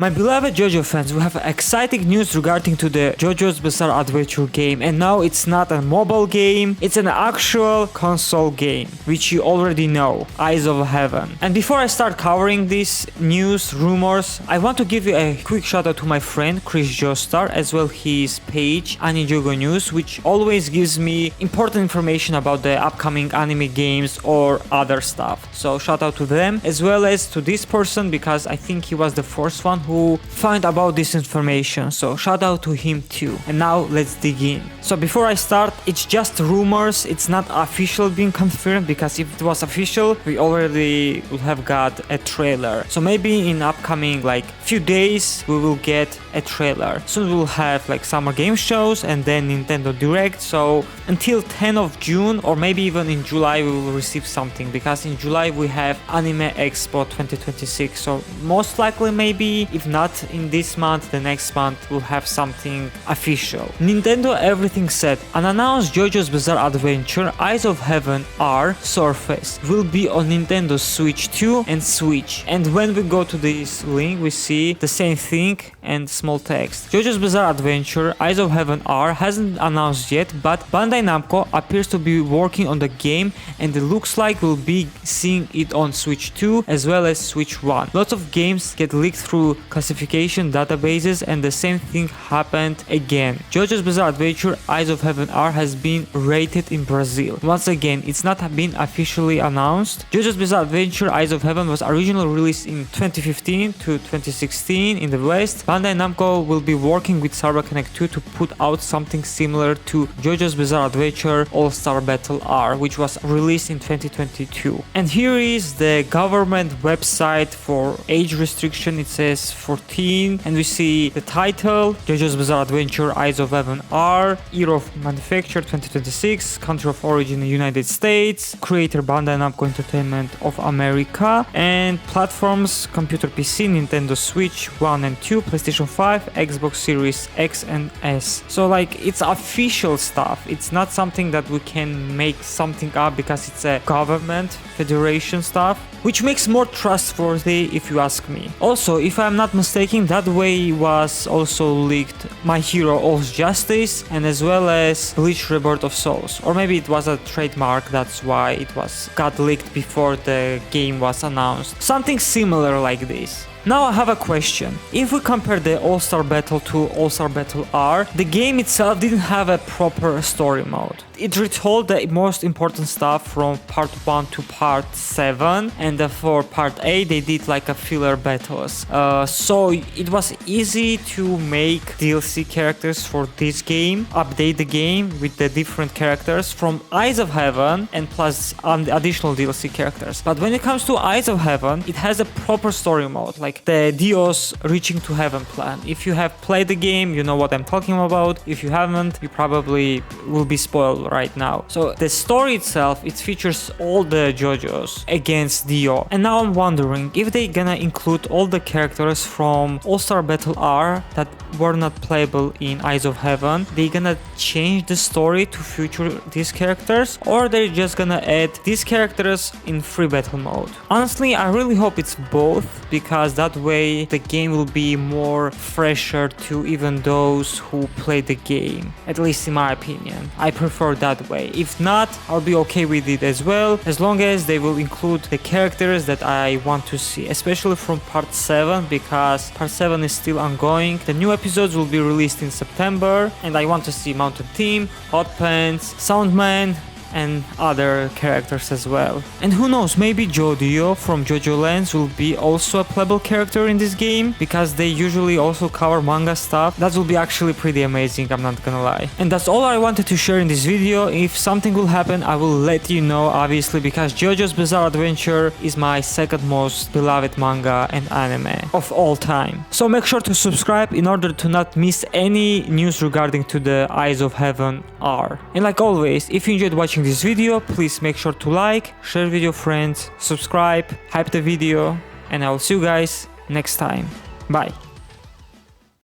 My beloved JoJo fans, we have exciting news regarding to the JoJo's Bizarre Adventure game, and now it's not a mobile game, it's an actual console game, which you already know, Eyes of Heaven. And before I start covering this news, rumors, I want to give you a quick shout out to my friend Chris Joestar, as well his page Anime News, which always gives me important information about the upcoming anime games or other stuff. So shout out to them, as well as to this person, because I think he was the first one who found about this information, so shout out to him too. And now let's dig in. So before I start, it's just rumors, it's not official being confirmed, because if it was official we already would have got a trailer. So maybe in upcoming like few days we will get a trailer. Soon we'll have like summer game shows and then Nintendo Direct, so until 10th of June or maybe even in July we will receive something, because in July we have Anime Expo 2026, so most likely maybe if not in this month, the next month we'll have something official. Nintendo everything said. Unannounced JoJo's Bizarre Adventure Eyes of Heaven R Surface will be on Nintendo Switch 2 and Switch. And when we go to this link we see the same thing and small text. JoJo's Bizarre Adventure Eyes of Heaven R hasn't announced yet, but Bandai Namco appears to be working on the game, and it looks like we'll be seeing it on Switch 2 as well as Switch 1. Lots of games get leaked through classification databases, and the same thing happened again. JoJo's Bizarre Adventure Eyes of Heaven R has been rated in Brazil. Once again, it's not been officially announced. JoJo's Bizarre Adventure Eyes of Heaven was originally released in 2015 to 2016 in the West. Bandai Namco will be working with Cyber Connect 2 to put out something similar to JoJo's Bizarre Adventure All-Star Battle R, which was released in 2022. And here is the government website for age restriction. It says 14, and we see the title JoJo's Bizarre Adventure Eyes of Heaven R, year of manufacture 2026, country of origin United States, creator Bandai Namco Entertainment of America, and platforms computer PC, Nintendo Switch 1 and 2, PlayStation 5, Xbox Series X and S. So like it's official stuff, it's not something that we can make something up because it's a government federation stuff, which makes more trustworthy if you ask me. Also, if I'm not mistaken, that way was also leaked My Hero All's Justice and as well as Bleach Rebirth of Souls, or maybe it was a trademark, that's why it got leaked before the game was announced. Something similar like this. Now I have a question. If we compare the All-Star Battle to All-Star Battle R, the game itself didn't have a proper story mode. It retold the most important stuff from part 1 to part 7, and for part 8 they did like a filler battles. So it was easy to make DLC characters for this game, update the game with the different characters from Eyes of Heaven and plus additional DLC characters. But when it comes to Eyes of Heaven, it has a proper story mode, like the Dios reaching to heaven plan. If you have played the game, you know what I'm talking about. If you haven't, you probably will be spoiled right now. So the story itself, it features all the JoJo's against Dio. And now I'm wondering if they gonna include all the characters from All-Star Battle R that were not playable in Eyes of Heaven. They gonna change the story to feature these characters, or they're just gonna add these characters in free battle mode. Honestly, I really hope it's both, because that way the game will be more fresher to even those who play the game, at least in my opinion. I prefer that way. If not, I'll be okay with it as well, as long as they will include the characters that I want to see, especially from part 7, because part 7 is still ongoing. The new episodes will be released in September, and I want to see Mountain Team, Hot Pants, Soundman, and other characters as well. And who knows, maybe Dio from JoJo Lands will be also a playable character in this game, because they usually also cover manga stuff. That will be actually pretty amazing, I'm not gonna lie. And that's all I wanted to share in this video. If something will happen, I will let you know, obviously, because JoJo's Bizarre Adventure is my second most beloved manga and anime of all time. So make sure to subscribe in order to not miss any news regarding to the Eyes of Heaven R. And like always, if you enjoyed watching this video, please make sure to like, share with your friends, subscribe, hype the video, and I will see you guys next time. Bye.